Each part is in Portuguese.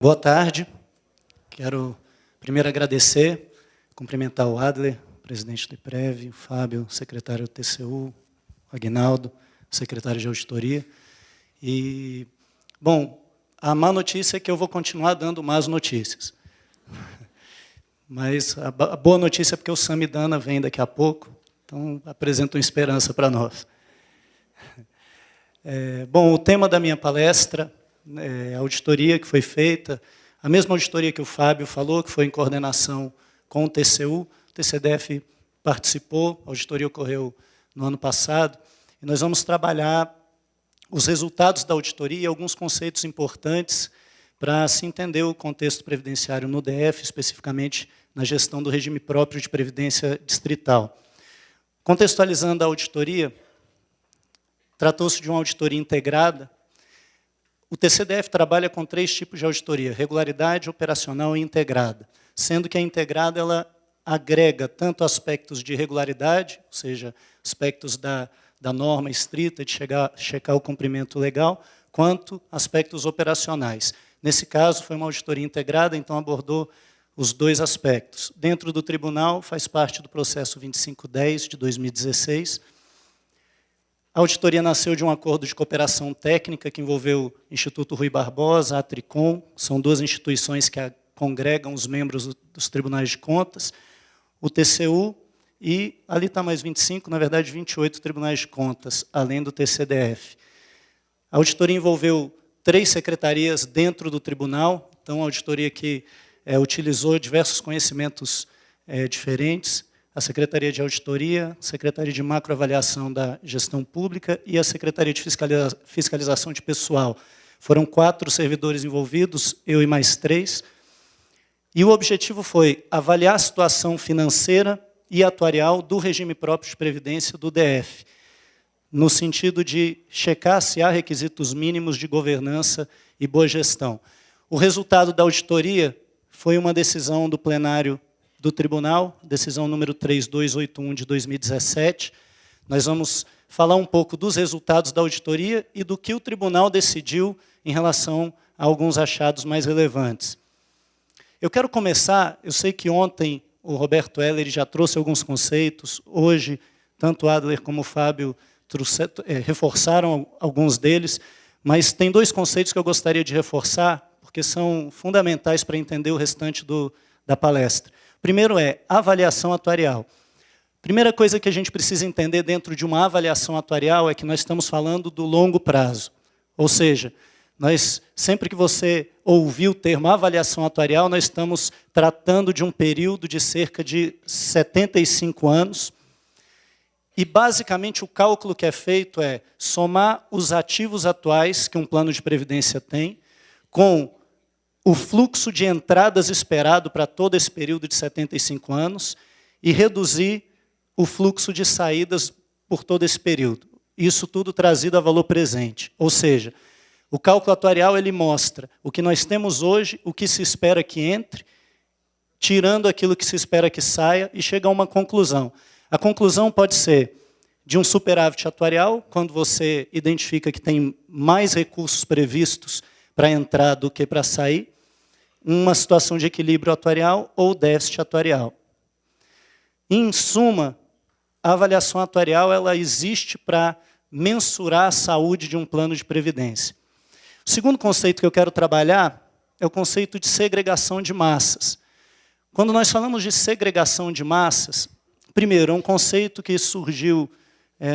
Boa tarde. Quero primeiro agradecer, cumprimentar o Adler, presidente do IPREV, o Fábio, secretário do TCU, o Aguinaldo, secretário de auditoria. E, bom, a má notícia é que eu vou continuar dando más notícias. Mas a boa notícia é porque o Samidana vem daqui a pouco, então apresenta uma esperança para nós. Bom, o tema da minha palestra é a auditoria que foi feita, a mesma auditoria que o Fábio falou, que foi em coordenação com o TCU, o TCDF participou, a auditoria ocorreu no ano passado, e nós vamos trabalhar os resultados da auditoria e alguns conceitos importantes para se entender o contexto previdenciário no DF, especificamente na gestão do regime próprio de previdência distrital. Contextualizando a auditoria, tratou-se de uma auditoria integrada. O TCDF trabalha com 3 tipos de auditoria: regularidade, operacional e integrada, sendo que a integrada ela agrega tanto aspectos de regularidade, ou seja, aspectos da norma estrita de checar o cumprimento legal, quanto aspectos operacionais. Nesse caso, foi uma auditoria integrada, então abordou os 2 aspectos. Dentro do tribunal, faz parte do processo 2510 de 2016. A auditoria nasceu de um acordo de cooperação técnica que envolveu o Instituto Rui Barbosa, a Tricom, são 2 instituições que congregam os membros dos tribunais de contas, o TCU, e ali está mais 25, na verdade 28 tribunais de contas, além do TCDF. A auditoria envolveu 3 secretarias dentro do tribunal, então a auditoria que utilizou diversos conhecimentos diferentes, a Secretaria de Auditoria, a Secretaria de Macroavaliação da Gestão Pública e a Secretaria de Fiscalização de Pessoal. Foram 4 servidores envolvidos, eu e mais 3. E o objetivo foi avaliar a situação financeira e atuarial do regime próprio de previdência do DF, no sentido de checar se há requisitos mínimos de governança e boa gestão. O resultado da auditoria foi uma decisão do plenário do tribunal, decisão número 3281 de 2017. Nós vamos falar um pouco dos resultados da auditoria e do que o tribunal decidiu em relação a alguns achados mais relevantes. Eu quero começar, eu sei que ontem o Roberto Heller já trouxe alguns conceitos, hoje tanto o Adler como o Fábio reforçaram alguns deles, mas tem 2 conceitos que eu gostaria de reforçar, porque são fundamentais para entender o restante da palestra. Primeiro é avaliação atuarial. Primeira coisa que a gente precisa entender dentro de uma avaliação atuarial é que nós estamos falando do longo prazo. Ou seja, sempre que você ouvir o termo avaliação atuarial, nós estamos tratando de um período de cerca de 75 anos. E, basicamente, o cálculo que é feito é somar os ativos atuais que um plano de previdência tem com o fluxo de entradas esperado para todo esse período de 75 anos e reduzir o fluxo de saídas por todo esse período. Isso tudo trazido a valor presente. Ou seja, o cálculo atuarial ele mostra o que nós temos hoje, o que se espera que entre, tirando aquilo que se espera que saia e chega a uma conclusão. A conclusão pode ser de um superávit atuarial, quando você identifica que tem mais recursos previstos para entrar do que para sair, uma situação de equilíbrio atuarial ou déficit atuarial. Em suma, a avaliação atuarial ela existe para mensurar a saúde de um plano de previdência. O segundo conceito que eu quero trabalhar é o conceito de segregação de massas. Quando nós falamos de segregação de massas, primeiro, é um conceito que surgiu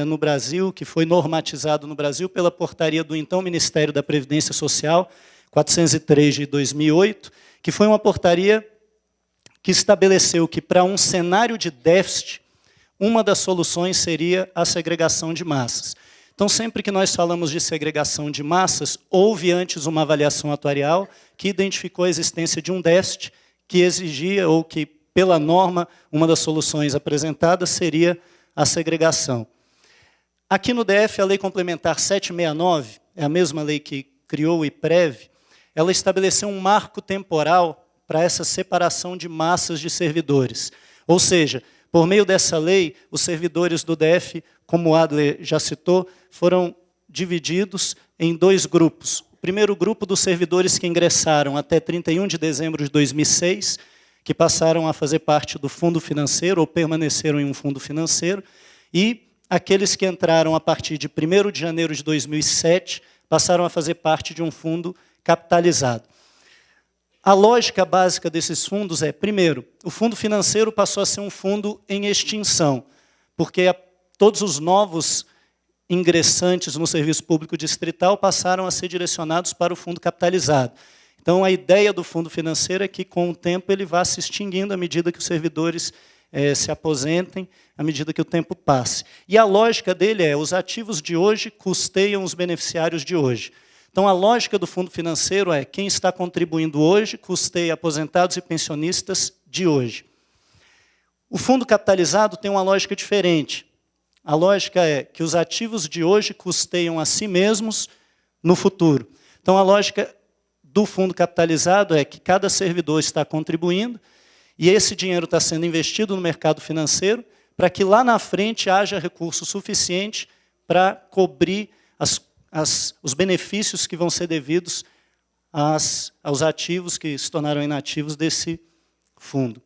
no Brasil, que foi normatizado no Brasil pela portaria do então Ministério da Previdência Social, 403 de 2008, que foi uma portaria que estabeleceu que, para um cenário de déficit, uma das soluções seria a segregação de massas. Então, sempre que nós falamos de segregação de massas, houve antes uma avaliação atuarial que identificou a existência de um déficit que exigia, ou que, pela norma, uma das soluções apresentadas seria a segregação. Aqui no DF, a Lei Complementar 769, é a mesma lei que criou o IPREV, ela estabeleceu um marco temporal para essa separação de massas de servidores. Ou seja, por meio dessa lei, os servidores do DF, como o Adler já citou, foram divididos em 2 grupos. primeiro grupo dos servidores que ingressaram até 31 de dezembro de 2006, que passaram a fazer parte do fundo financeiro ou permaneceram em um fundo financeiro, e aqueles que entraram a partir de 1º de janeiro de 2007 passaram a fazer parte de um fundo capitalizado. A lógica básica desses fundos é, primeiro, o fundo financeiro passou a ser um fundo em extinção, porque todos os novos ingressantes no serviço público distrital passaram a ser direcionados para o fundo capitalizado. Então, a ideia do fundo financeiro é que, com o tempo, ele vá se extinguindo à medida que os servidores se aposentem, à medida que o tempo passe. E a lógica dele é, os ativos de hoje custeiam os beneficiários de hoje. Então, a lógica do fundo financeiro é, quem está contribuindo hoje custeia aposentados e pensionistas de hoje. O fundo capitalizado tem uma lógica diferente. A lógica é que os ativos de hoje custeiam a si mesmos no futuro. Então, a lógica do fundo capitalizado é que cada servidor está contribuindo e esse dinheiro está sendo investido no mercado financeiro para que lá na frente haja recurso suficiente para cobrir os benefícios que vão ser devidos aos ativos que se tornaram inativos desse fundo.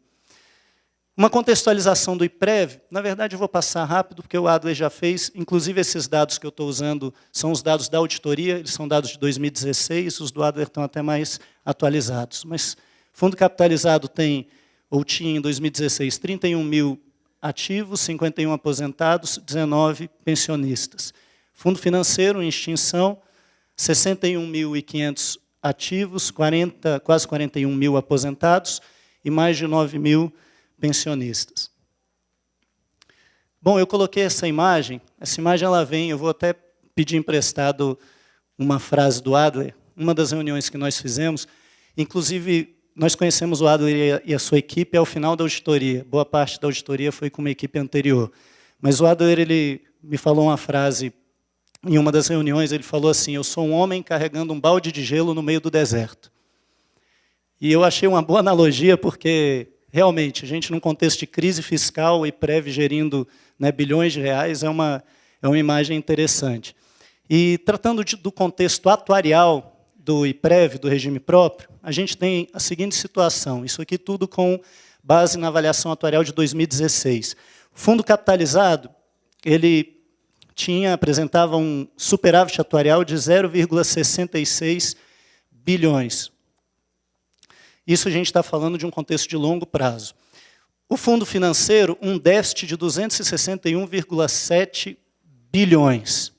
Uma contextualização do IPREV, na verdade eu vou passar rápido, porque o Adler já fez, inclusive esses dados que eu estou usando são os dados da auditoria, eles são dados de 2016, os do Adler estão até mais atualizados. Mas fundo capitalizado tem, ou tinha em 2016, 31 mil ativos, 51 aposentados, 19 pensionistas. Fundo financeiro em extinção, 61.500 ativos, quase 41 mil aposentados e mais de 9 mil pensionistas. Bom, eu coloquei essa imagem ela vem, eu vou até pedir emprestado uma frase do Adler, uma das reuniões que nós fizemos, inclusive nós conhecemos o Adler e a sua equipe ao final da auditoria, boa parte da auditoria foi com uma equipe anterior, mas o Adler ele me falou uma frase, em uma das reuniões ele falou assim, eu sou um homem carregando um balde de gelo no meio do deserto. E eu achei uma boa analogia, porque realmente, a gente, num contexto de crise fiscal, o IPREV gerindo, né, bilhões de reais, é uma imagem interessante. E, tratando do contexto atuarial do IPREV, do regime próprio, a gente tem a seguinte situação, isso aqui tudo com base na avaliação atuarial de 2016. O fundo capitalizado, ele apresentava um superávit atuarial de 0,66 bilhões. Isso a gente está falando de um contexto de longo prazo. O fundo financeiro, um déficit de 261,7 bilhões.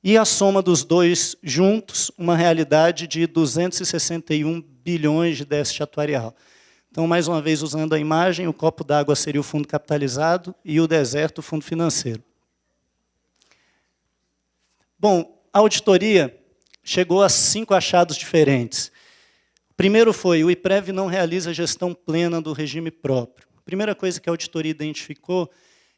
E a soma dos dois juntos, uma realidade de 261 bilhões de déficit atuarial. Então, mais uma vez, usando a imagem, o copo d'água seria o fundo capitalizado e o deserto o fundo financeiro. Bom, a auditoria chegou a 5 achados diferentes. Primeiro foi, o IPREV não realiza a gestão plena do regime próprio. A primeira coisa que a auditoria identificou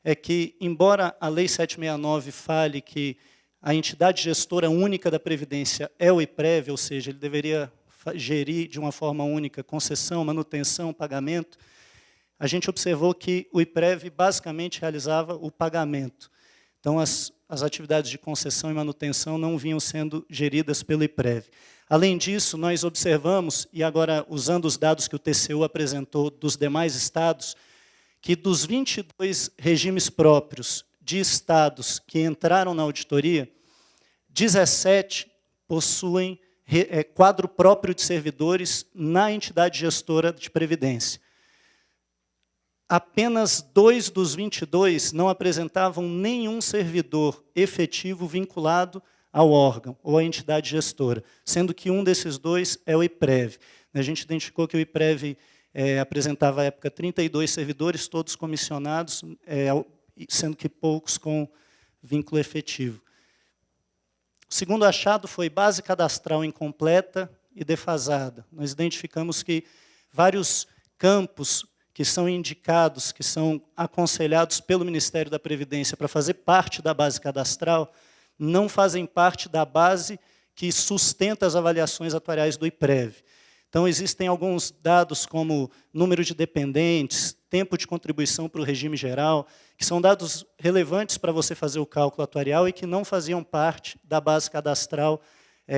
é que, embora a Lei 769 fale que a entidade gestora única da Previdência é o IPREV, ou seja, ele deveria gerir de uma forma única concessão, manutenção, pagamento, a gente observou que o IPREV basicamente realizava o pagamento. Então, as atividades de concessão e manutenção não vinham sendo geridas pelo IPREV. Além disso, nós observamos, e agora usando os dados que o TCU apresentou dos demais estados, que dos 22 regimes próprios de estados que entraram na auditoria, 17 possuem quadro próprio de servidores na entidade gestora de previdência. Apenas 2 dos 22 não apresentavam nenhum servidor efetivo vinculado ao órgão ou à entidade gestora, sendo que um desses dois é o IPREV. A gente identificou que o IPREV apresentava à época 32 servidores, todos comissionados, sendo que poucos com vínculo efetivo. O segundo achado foi base cadastral incompleta e defasada. Nós identificamos que vários campos que são indicados, que são aconselhados pelo Ministério da Previdência para fazer parte da base cadastral, não fazem parte da base que sustenta as avaliações atuariais do IPREV. Então, existem alguns dados como número de dependentes, tempo de contribuição para o regime geral, que são dados relevantes para você fazer o cálculo atuarial e que não faziam parte da base cadastral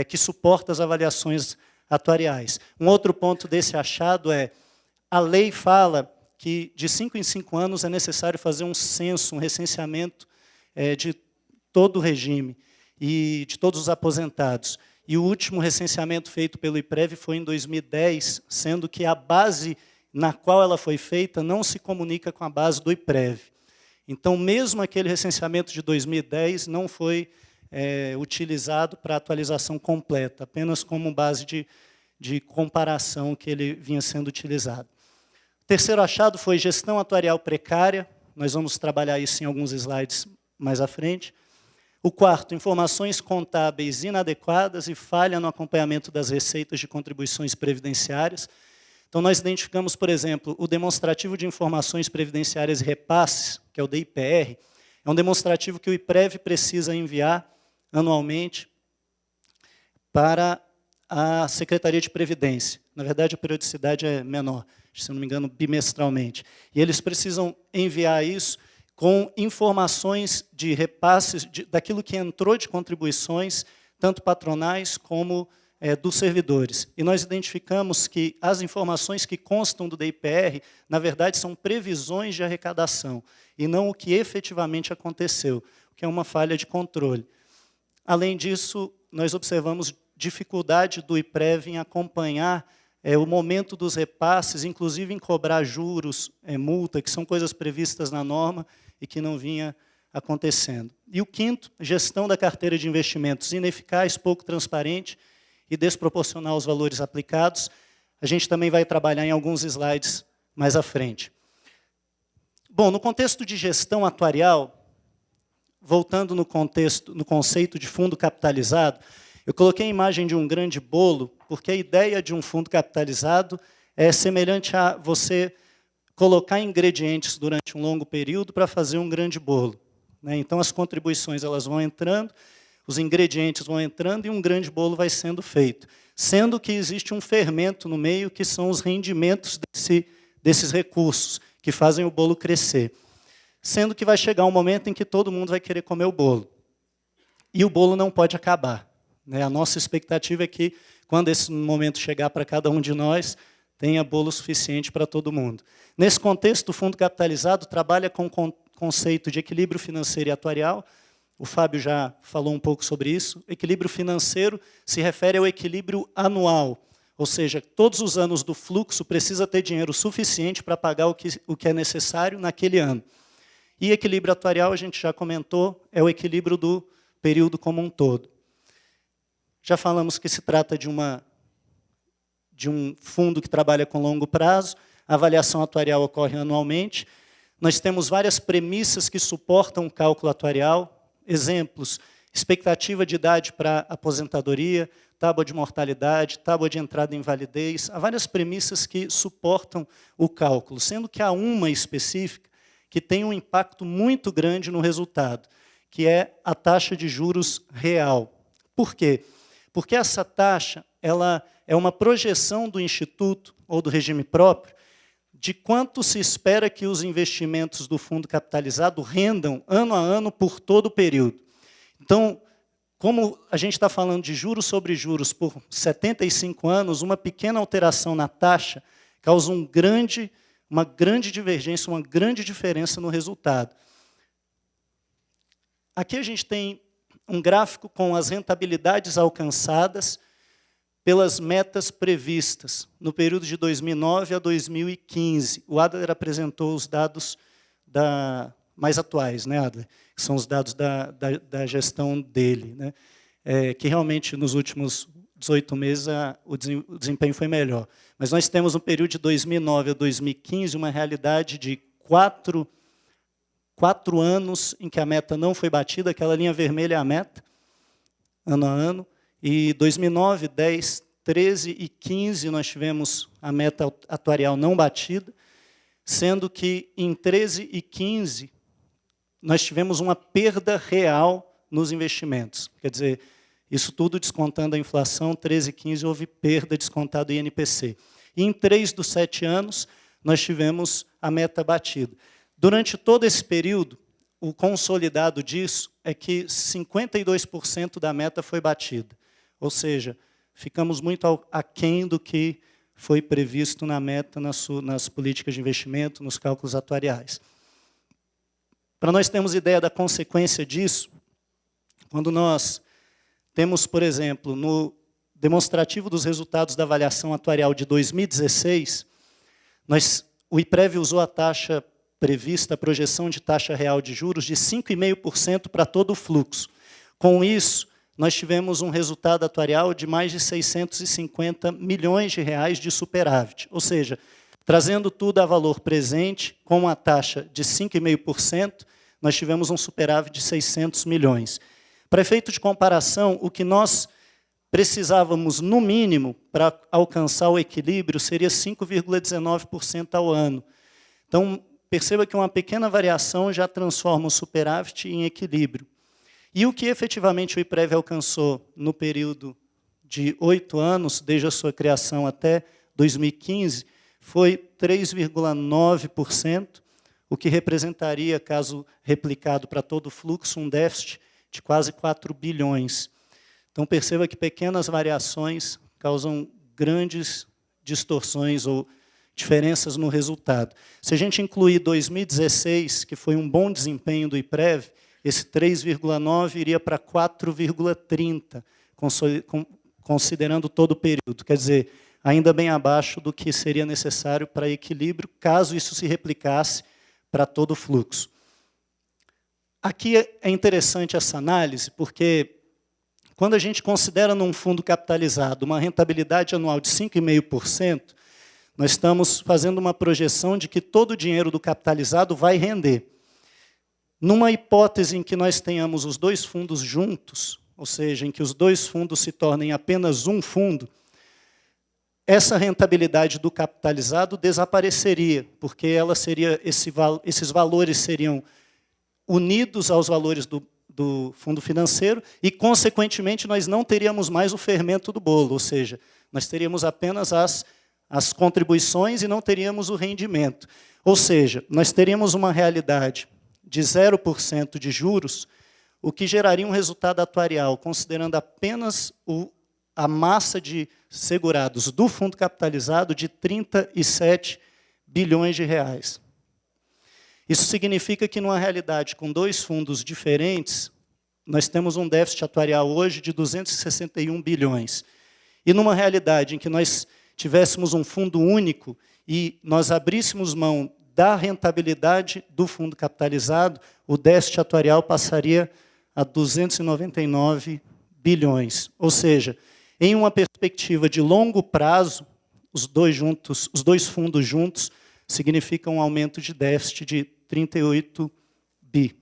que suporta as avaliações atuariais. Um outro ponto desse achado é, a lei fala que de 5 em 5 anos é necessário fazer um censo, um recenseamento de todo o regime e de todos os aposentados. E o último recenseamento feito pelo IPREV foi em 2010, sendo que a base na qual ela foi feita não se comunica com a base do IPREV. Então, mesmo aquele recenseamento de 2010 não foi utilizado para atualização completa, apenas como base de comparação que ele vinha sendo utilizado. O terceiro achado foi gestão atuarial precária, nós vamos trabalhar isso em alguns slides mais à frente. O quarto, informações contábeis inadequadas e falha no acompanhamento das receitas de contribuições previdenciárias. Então, nós identificamos, por exemplo, o demonstrativo de informações previdenciárias e repasses, que é o DIPR, é um demonstrativo que o IPREV precisa enviar anualmente para a Secretaria de Previdência. Na verdade, a periodicidade é menor, se não me engano, bimestralmente. E eles precisam enviar isso com informações de repasses daquilo que entrou de contribuições, tanto patronais como dos servidores. E nós identificamos que as informações que constam do DIPR, na verdade, são previsões de arrecadação, e não o que efetivamente aconteceu, o que é uma falha de controle. Além disso, nós observamos dificuldade do IPREV em acompanhar o momento dos repasses, inclusive em cobrar juros, multa, que são coisas previstas na norma e que não vinha acontecendo. E o quinto, gestão da carteira de investimentos ineficaz, pouco transparente e desproporcional aos valores aplicados. A gente também vai trabalhar em alguns slides mais à frente. Bom, no contexto de gestão atuarial, voltando no conceito de fundo capitalizado, eu coloquei a imagem de um grande bolo, porque a ideia de um fundo capitalizado é semelhante a você colocar ingredientes durante um longo período para fazer um grande bolo, né? Então, as contribuições elas vão entrando, os ingredientes vão entrando e um grande bolo vai sendo feito. Sendo que existe um fermento no meio, que são os rendimentos desses recursos, que fazem o bolo crescer. Sendo que vai chegar um momento em que todo mundo vai querer comer o bolo. E o bolo não pode acabar, né? A nossa expectativa é que, quando esse momento chegar para cada um de nós, tenha bolo suficiente para todo mundo. Nesse contexto, o fundo capitalizado trabalha com o conceito de equilíbrio financeiro e atuarial. O Fábio já falou um pouco sobre isso. Equilíbrio financeiro se refere ao equilíbrio anual, ou seja, todos os anos do fluxo precisa ter dinheiro suficiente para pagar o que é necessário naquele ano. E equilíbrio atuarial, a gente já comentou, é o equilíbrio do período como um todo. Já falamos que se trata de um fundo que trabalha com longo prazo, a avaliação atuarial ocorre anualmente. Nós temos várias premissas que suportam o cálculo atuarial. Exemplos, expectativa de idade para aposentadoria, tábua de mortalidade, tábua de entrada em invalidez. Há várias premissas que suportam o cálculo, sendo que há uma específica que tem um impacto muito grande no resultado, que é a taxa de juros real. Por quê? Porque essa taxa ela é uma projeção do Instituto ou do regime próprio de quanto se espera que os investimentos do fundo capitalizado rendam ano a ano por todo o período. Então, como a gente está falando de juros sobre juros por 75 anos, uma pequena alteração na taxa causa uma grande divergência, uma grande diferença no resultado. Aqui a gente tem um gráfico com as rentabilidades alcançadas pelas metas previstas no período de 2009 a 2015. O Adler apresentou os dados mais atuais, né, Adler? Que são os dados da gestão dele, né? Que realmente, nos últimos 18 meses, o desempenho foi melhor. Mas nós temos, no período de 2009 a 2015, uma realidade de 4 anos em que a meta não foi batida, aquela linha vermelha é a meta, ano a ano, e 2009, 10, 13 e 15 nós tivemos a meta atuarial não batida, sendo que em 13 e 15 nós tivemos uma perda real nos investimentos. Quer dizer, isso tudo descontando a inflação, 13 e 15 houve perda descontada do INPC. E em 3 dos 7 anos nós tivemos a meta batida. Durante todo esse período, o consolidado disso é que 52% da meta foi batida. Ou seja, ficamos muito aquém do que foi previsto na meta, nas políticas de investimento, nos cálculos atuariais. Para nós termos ideia da consequência disso, quando nós temos, por exemplo, no demonstrativo dos resultados da avaliação atuarial de 2016, o IPREV usou a taxa prevista, a projeção de taxa real de juros de 5,5% para todo o fluxo. Com isso, nós tivemos um resultado atuarial de mais de 650 milhões de reais de superávit. Ou seja, trazendo tudo a valor presente, com a taxa de 5,5%, nós tivemos um superávit de 600 milhões. Para efeito de comparação, o que nós precisávamos, no mínimo, para alcançar o equilíbrio, seria 5,19% ao ano. Então, perceba que uma pequena variação já transforma o superávit em equilíbrio. E o que efetivamente o IPREV alcançou no período de 8 anos, desde a sua criação até 2015, foi 3,9%, o que representaria, caso replicado para todo o fluxo, um déficit de quase 4 bilhões. Então, perceba que pequenas variações causam grandes distorções ou diferenças no resultado. Se a gente incluir 2016, que foi um bom desempenho do IPREV, esse 3,9 iria para 4,30, considerando todo o período. Quer dizer, ainda bem abaixo do que seria necessário para equilíbrio, caso isso se replicasse para todo o fluxo. Aqui é interessante essa análise, porque quando a gente considera num fundo capitalizado uma rentabilidade anual de 5,5%, nós estamos fazendo uma projeção de que todo o dinheiro do capitalizado vai render. Numa hipótese em que nós tenhamos os dois fundos juntos, ou seja, em que os dois fundos se tornem apenas um fundo, essa rentabilidade do capitalizado desapareceria, porque ela seria, esses valores seriam unidos aos valores do fundo financeiro e, consequentemente, nós não teríamos mais o fermento do bolo, ou seja, nós teríamos apenas as contribuições e não teríamos o rendimento. Ou seja, nós teríamos uma realidade de 0% de juros, o que geraria um resultado atuarial, considerando apenas a massa de segurados do fundo capitalizado de 37 bilhões de reais. Isso significa que, numa realidade com dois fundos diferentes, nós temos um déficit atuarial hoje de 261 bilhões. E numa realidade em que nós tivéssemos um fundo único e nós abríssemos mão da rentabilidade do fundo capitalizado, o déficit atuarial passaria a 299 bilhões. Ou seja, em uma perspectiva de longo prazo, os dois fundos juntos significam um aumento de déficit de 38 bi.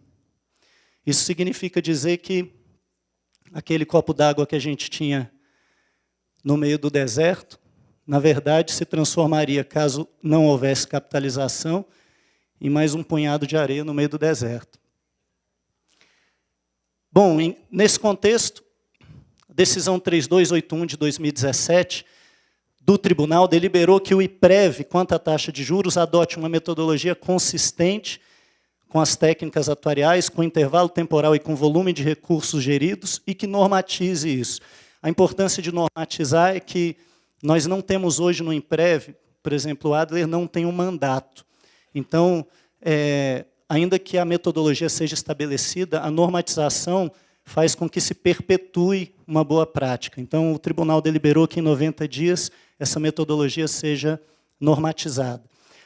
Isso significa dizer que aquele copo d'água que a gente tinha no meio do deserto, na verdade, se transformaria, caso não houvesse capitalização, em mais um punhado de areia no meio do deserto. Bom, nesse contexto, a decisão 3281 de 2017 do tribunal deliberou que o IPREV, quanto à taxa de juros, adote uma metodologia consistente com as técnicas atuariais, com intervalo temporal e com volume de recursos geridos, e que normatize isso. A importância de normatizar é que nós não temos hoje no IPREV, por exemplo, o Adler não tem um mandato. Então, ainda que a metodologia seja estabelecida, a normatização faz com que se perpetue uma boa prática. Então, o tribunal deliberou que em 90 dias essa metodologia seja normatizada.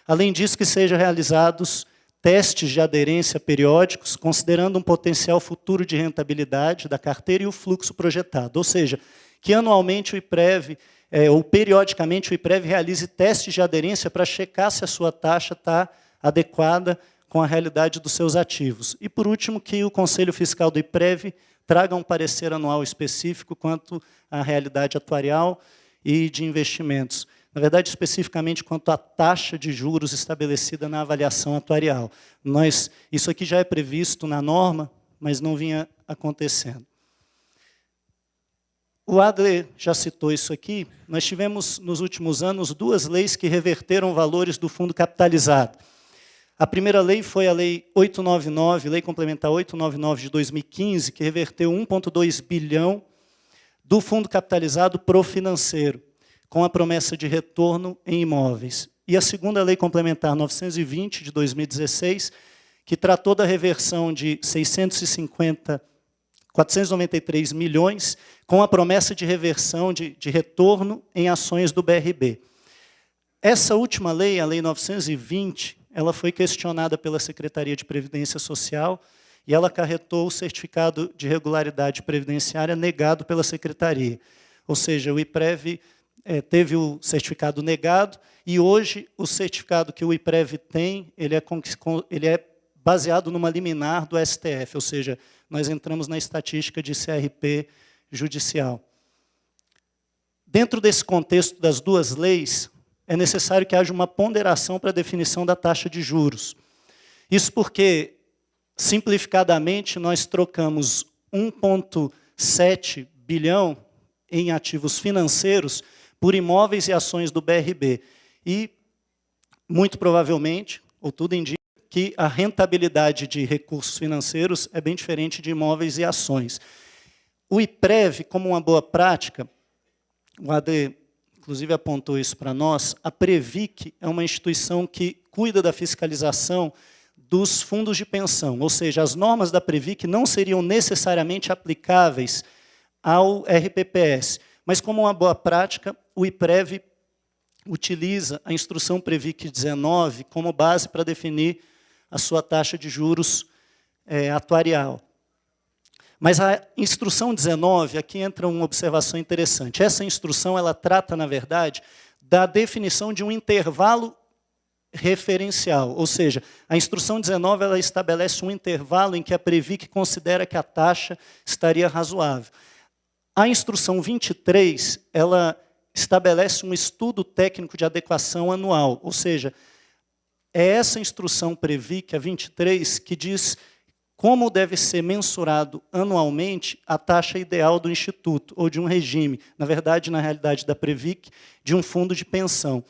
Além disso, que sejam realizados testes de aderência periódicos, considerando um potencial futuro de rentabilidade da carteira e o fluxo projetado. Ou seja, que anualmente o IPREV, ou periodicamente o IPREV realize testes de aderência para checar se a sua taxa está adequada com a realidade dos seus ativos. E, por último, que o Conselho Fiscal do IPREV traga um parecer anual específico quanto à realidade atuarial e de investimentos. Na verdade, especificamente quanto à taxa de juros estabelecida na avaliação atuarial. Isso aqui já é previsto na norma, mas não vinha acontecendo. O Adler já citou isso aqui. Nós tivemos, nos últimos anos, 2 leis que reverteram valores do fundo capitalizado. A primeira lei foi a Lei 899, Lei Complementar 899 de 2015, que reverteu 1,2 bilhão do fundo capitalizado para o financeiro, com a promessa de retorno em imóveis. E a segunda Lei Complementar 920, de 2016, que tratou da reversão de 493 milhões, com a promessa de reversão de retorno em ações do BRB. Essa última lei, a Lei 920, ela foi questionada pela Secretaria de Previdência Social e ela acarretou o certificado de regularidade previdenciária negado pela Secretaria. Ou seja, o IPREV teve o certificado negado e hoje o certificado que o IPREV tem, ele é baseado numa liminar do STF, ou seja, nós entramos na estatística de CRP judicial. Dentro desse contexto das duas leis, é necessário que haja uma ponderação para a definição da taxa de juros. Isso porque, simplificadamente, nós trocamos 1,7 bilhão em ativos financeiros por imóveis e ações do BRB. E, muito provavelmente, ou tudo indica, que a rentabilidade de recursos financeiros é bem diferente de imóveis e ações. O IPREV, como uma boa prática, o AD, inclusive, apontou isso para nós, a Previc é uma instituição que cuida da fiscalização dos fundos de pensão, ou seja, as normas da Previc não seriam necessariamente aplicáveis ao RPPS, mas, como uma boa prática, o IPREV utiliza a instrução Previc 19 como base para definir a sua taxa de juros atuarial. Mas a instrução 19, aqui entra uma observação interessante. Essa instrução ela trata, na verdade, da definição de um intervalo referencial. Ou seja, a instrução 19 ela estabelece um intervalo em que a Previc considera que a taxa estaria razoável. A instrução 23 ela estabelece um estudo técnico de adequação anual. Ou seja, é essa instrução Previc, a 23, que diz como deve ser mensurado anualmente a taxa ideal do Instituto, ou de um regime, na verdade, na realidade da Previc, de um fundo de pensão.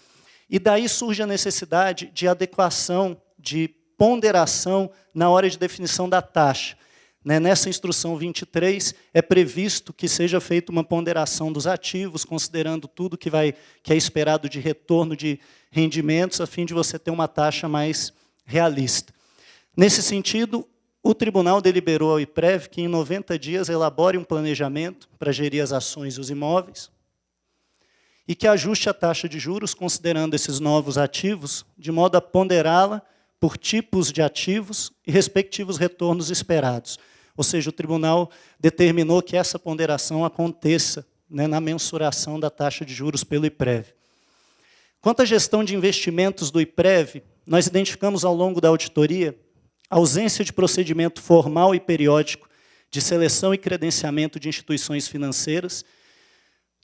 E daí surge a necessidade de adequação, de ponderação na hora de definição da taxa. Nessa instrução 23, é previsto que seja feita uma ponderação dos ativos, considerando tudo que é esperado de retorno de rendimentos, a fim de você ter uma taxa mais realista. Nesse sentido, o tribunal deliberou ao IPREV que, em 90 dias, elabore um planejamento para gerir as ações e os imóveis e que ajuste a taxa de juros, considerando esses novos ativos, de modo a ponderá-la por tipos de ativos e respectivos retornos esperados. Ou seja, o tribunal determinou que essa ponderação aconteça na mensuração da taxa de juros pelo IPREV. Quanto à gestão de investimentos do IPREV, nós identificamos ao longo da auditoria a ausência de procedimento formal e periódico de seleção e credenciamento de instituições financeiras.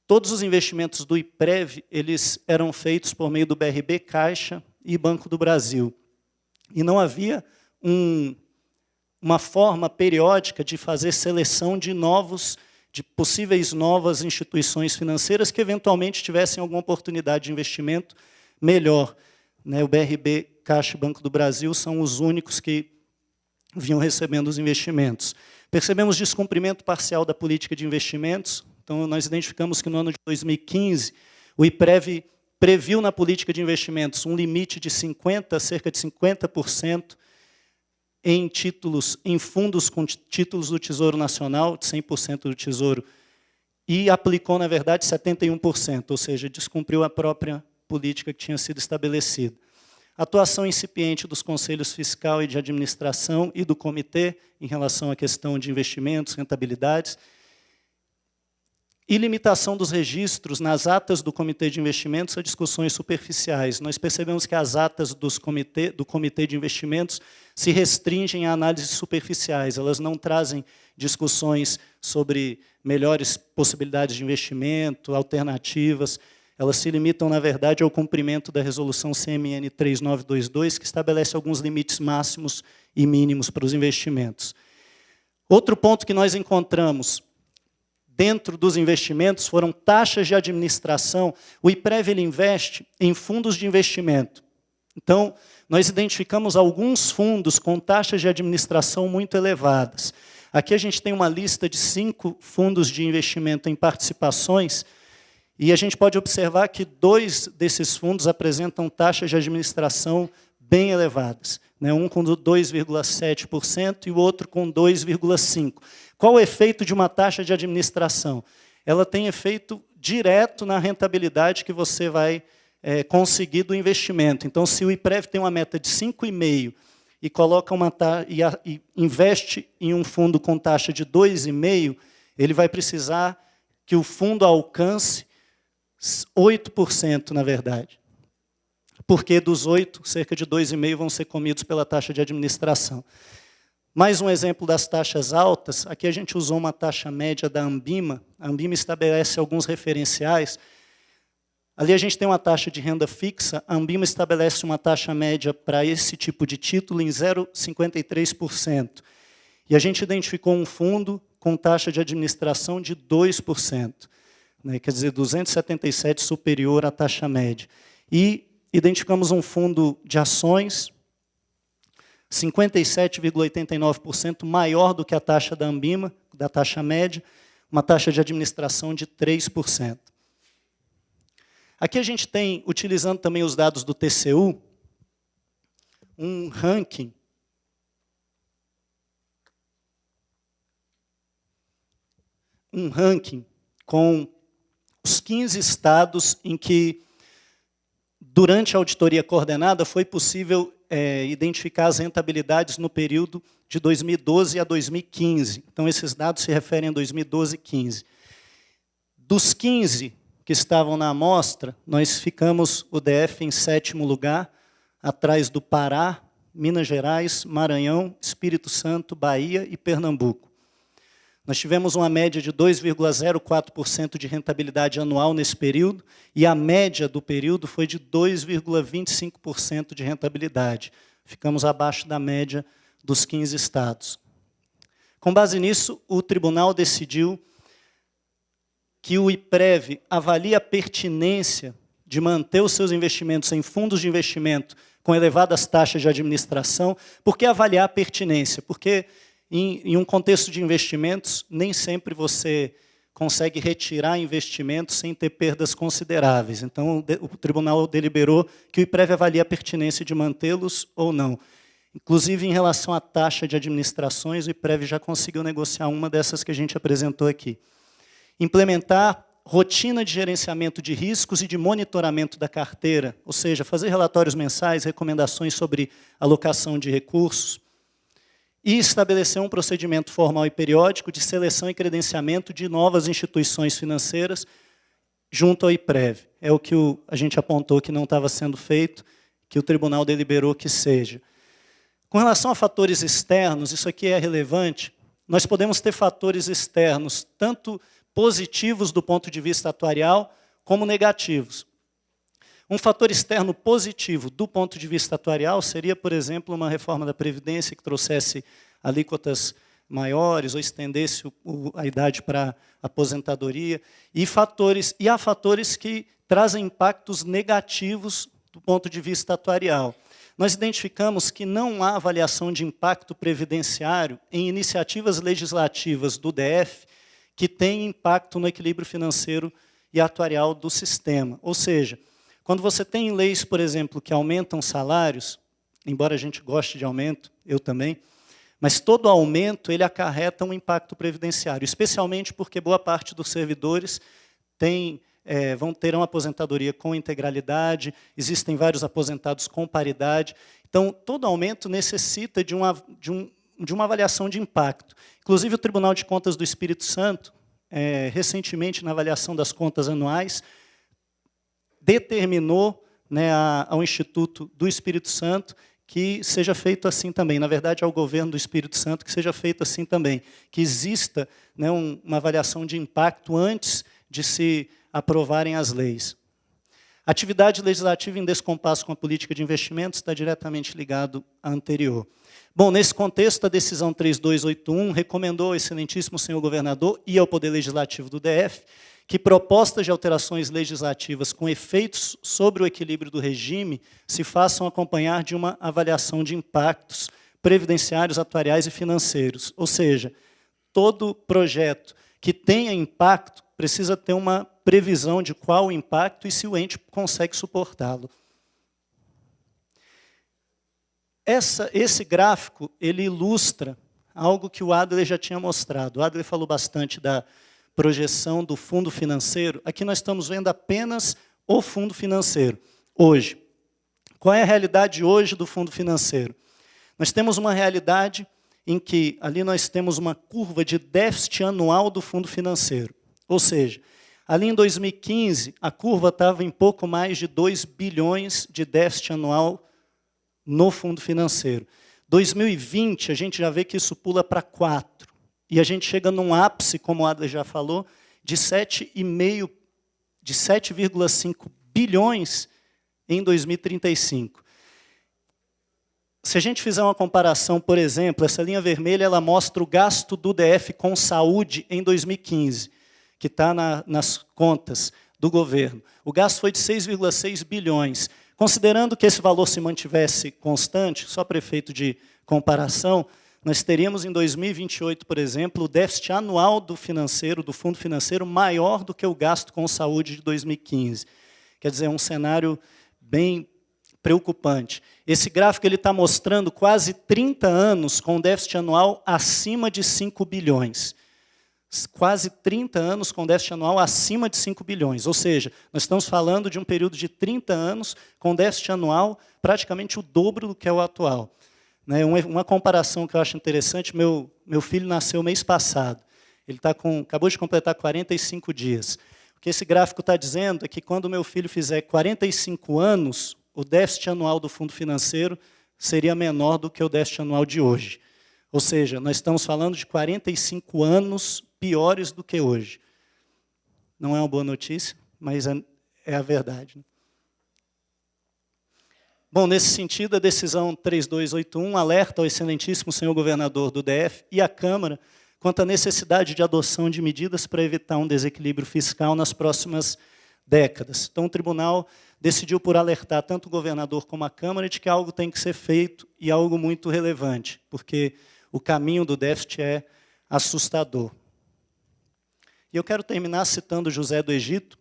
Todos os investimentos do IPREV eles eram feitos por meio do BRB, Caixa e Banco do Brasil. E não havia uma forma periódica de fazer seleção de possíveis novas instituições financeiras que eventualmente tivessem alguma oportunidade de investimento melhor. O BRB, Caixa e Banco do Brasil são os únicos que vinham recebendo os investimentos. Percebemos descumprimento parcial da política de investimentos. Então, nós identificamos que no ano de 2015, o IPREV previu na política de investimentos um limite de cerca de 50% em fundos com títulos do Tesouro Nacional, de 100% do Tesouro, e aplicou, na verdade, 71%, ou seja, descumpriu a própria política que tinha sido estabelecida. Atuação incipiente dos conselhos fiscal e de administração e do comitê em relação à questão de investimentos, rentabilidades, e limitação dos registros nas atas do Comitê de Investimentos a discussões superficiais. Nós percebemos que as atas do Comitê de Investimentos se restringem a análises superficiais, elas não trazem discussões sobre melhores possibilidades de investimento, alternativas, elas se limitam, na verdade, ao cumprimento da resolução CMN 3922, que estabelece alguns limites máximos e mínimos para os investimentos. Outro ponto que nós encontramos dentro dos investimentos foram taxas de administração. O IPREV ele investe em fundos de investimento. Então, nós identificamos alguns fundos com taxas de administração muito elevadas. Aqui a gente tem uma lista de 5 fundos de investimento em participações, e a gente pode observar que 2 desses fundos apresentam taxas de administração bem elevadas, né? Um com 2,7% e o outro com 2,5%. Qual o efeito de uma taxa de administração? Ela tem efeito direto na rentabilidade que você vai conseguir do investimento. Então, se o IPREV tem uma meta de 5,5% e coloca e investe em um fundo com taxa de 2,5%, ele vai precisar que o fundo alcance 8%, na verdade. Porque dos 8%, cerca de 2,5% vão ser comidos pela taxa de administração. Mais um exemplo das taxas altas. Aqui a gente usou uma taxa média da Ambima. A Ambima estabelece alguns referenciais. Ali a gente tem uma taxa de renda fixa. A Ambima estabelece uma taxa média para esse tipo de título em 0,53%. E a gente identificou um fundo com taxa de administração de 2%. Né, quer dizer, 277 superior à taxa média. E identificamos um fundo de ações 57,89% maior do que a taxa da Ambima, da taxa média, uma taxa de administração de 3%. Aqui a gente tem, utilizando também os dados do TCU, um ranking com os 15 estados em que, durante a auditoria coordenada, foi possível identificar as rentabilidades no período de 2012 a 2015. Então, esses dados se referem a 2012 e 2015. Dos 15 que estavam na amostra, nós ficamos, o DF, em 7º lugar, atrás do Pará, Minas Gerais, Maranhão, Espírito Santo, Bahia e Pernambuco. Nós tivemos uma média de 2,04% de rentabilidade anual nesse período, e a média do período foi de 2,25% de rentabilidade. Ficamos abaixo da média dos 15 estados. Com base nisso, o tribunal decidiu que o IPREV avalie a pertinência de manter os seus investimentos em fundos de investimento com elevadas taxas de administração. Por que avaliar a pertinência? Porque em um contexto de investimentos, nem sempre você consegue retirar investimentos sem ter perdas consideráveis. Então, o tribunal deliberou que o IPREV avalie a pertinência de mantê-los ou não. Inclusive, em relação à taxa de administrações, o IPREV já conseguiu negociar uma dessas que a gente apresentou aqui. Implementar rotina de gerenciamento de riscos e de monitoramento da carteira, ou seja, fazer relatórios mensais, recomendações sobre alocação de recursos, e estabelecer um procedimento formal e periódico de seleção e credenciamento de novas instituições financeiras junto ao IPREV. É o que a gente apontou que não estava sendo feito, que o tribunal deliberou que seja. Com relação a fatores externos, isso aqui é relevante. Nós podemos ter fatores externos, tanto positivos do ponto de vista atuarial, como negativos. Um fator externo positivo do ponto de vista atuarial seria, por exemplo, uma reforma da Previdência que trouxesse alíquotas maiores ou estendesse a idade para aposentadoria. E há fatores que trazem impactos negativos do ponto de vista atuarial. Nós identificamos que não há avaliação de impacto previdenciário em iniciativas legislativas do DF que têm impacto no equilíbrio financeiro e atuarial do sistema. Ou seja, quando você tem leis, por exemplo, que aumentam salários, embora a gente goste de aumento, eu também, mas todo aumento ele acarreta um impacto previdenciário, especialmente porque boa parte dos servidores terão aposentadoria com integralidade, existem vários aposentados com paridade. Então, todo aumento necessita de uma avaliação de impacto. Inclusive, o Tribunal de Contas do Espírito Santo, recentemente, na avaliação das contas anuais, determinou, né, ao Instituto do Espírito Santo que seja feito assim também. Na verdade, ao governo do Espírito Santo que seja feito assim também. Que exista, né, uma avaliação de impacto antes de se aprovarem as leis. Atividade legislativa em descompasso com a política de investimentos está diretamente ligado à anterior. Bom, nesse contexto, a decisão 3281 recomendou ao excelentíssimo senhor governador e ao Poder Legislativo do DF que propostas de alterações legislativas com efeitos sobre o equilíbrio do regime se façam acompanhar de uma avaliação de impactos previdenciários, atuariais e financeiros. Ou seja, todo projeto que tenha impacto precisa ter uma previsão de qual o impacto e se o ente consegue suportá-lo. Esse gráfico ele ilustra algo que o Adler já tinha mostrado. O Adler falou bastante da projeção do fundo financeiro. Aqui nós estamos vendo apenas o fundo financeiro, hoje. Qual é a realidade hoje do fundo financeiro? Nós temos uma realidade em que ali nós temos uma curva de déficit anual do fundo financeiro. Ou seja, ali em 2015, a curva estava em pouco mais de 2 bilhões de déficit anual no fundo financeiro. 2020, a gente já vê que isso pula para 4. E a gente chega num ápice, como o Adler já falou, de 7,5 bilhões em 2035. Se a gente fizer uma comparação, por exemplo, essa linha vermelha ela mostra o gasto do DF com saúde em 2015, que está nas contas do governo. O gasto foi de 6,6 bilhões. Considerando que esse valor se mantivesse constante, só para efeito de comparação, nós teríamos em 2028, por exemplo, o déficit anual do fundo financeiro maior do que o gasto com saúde de 2015. Quer dizer, é um cenário bem preocupante. Esse gráfico está mostrando quase 30 anos com déficit anual acima de 5 bilhões. Quase 30 anos com déficit anual acima de 5 bilhões. Ou seja, nós estamos falando de um período de 30 anos com déficit anual praticamente o dobro do que é o atual. Uma comparação que eu acho interessante, meu filho nasceu mês passado. Ele acabou de completar 45 dias. O que esse gráfico está dizendo é que quando o meu filho fizer 45 anos, o déficit anual do fundo financeiro seria menor do que o déficit anual de hoje. Ou seja, nós estamos falando de 45 anos piores do que hoje. Não é uma boa notícia, mas é a verdade. Bom, nesse sentido, a decisão 3281 alerta ao excelentíssimo senhor governador do DF e à Câmara quanto à necessidade de adoção de medidas para evitar um desequilíbrio fiscal nas próximas décadas. Então, o tribunal decidiu por alertar tanto o governador como a Câmara de que algo tem que ser feito e algo muito relevante, porque o caminho do déficit é assustador. E eu quero terminar citando José do Egito,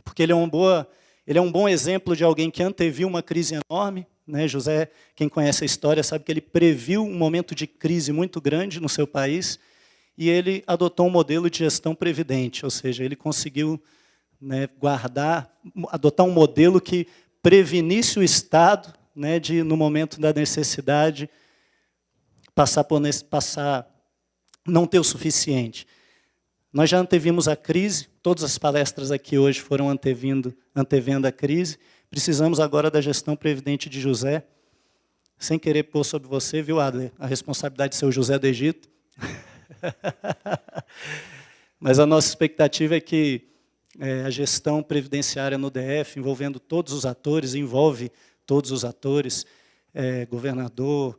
porque ele é um bom exemplo de alguém que anteviu uma crise enorme. José, quem conhece a história, sabe que ele previu um momento de crise muito grande no seu país e ele adotou um modelo de gestão previdente, ou seja, ele conseguiu adotar um modelo que prevenisse o Estado de, no momento da necessidade, não ter o suficiente. Nós já antevimos a crise, todas as palestras aqui hoje foram antevendo a crise. Precisamos agora da gestão previdente de José, sem querer pôr sobre você, viu, Adler, a responsabilidade de ser o José do Egito. Mas a nossa expectativa é que a gestão previdenciária no DF, envolvendo todos os atores, envolve todos os atores, governador,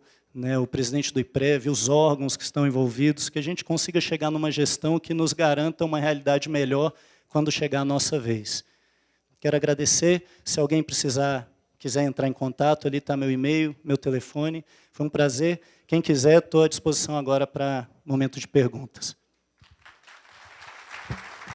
o presidente do IPREV, os órgãos que estão envolvidos, que a gente consiga chegar numa gestão que nos garanta uma realidade melhor quando chegar a nossa vez. Quero agradecer. Se alguém quiser entrar em contato, ali está meu e-mail, meu telefone. Foi um prazer. Quem quiser, estou à disposição agora para momento de perguntas.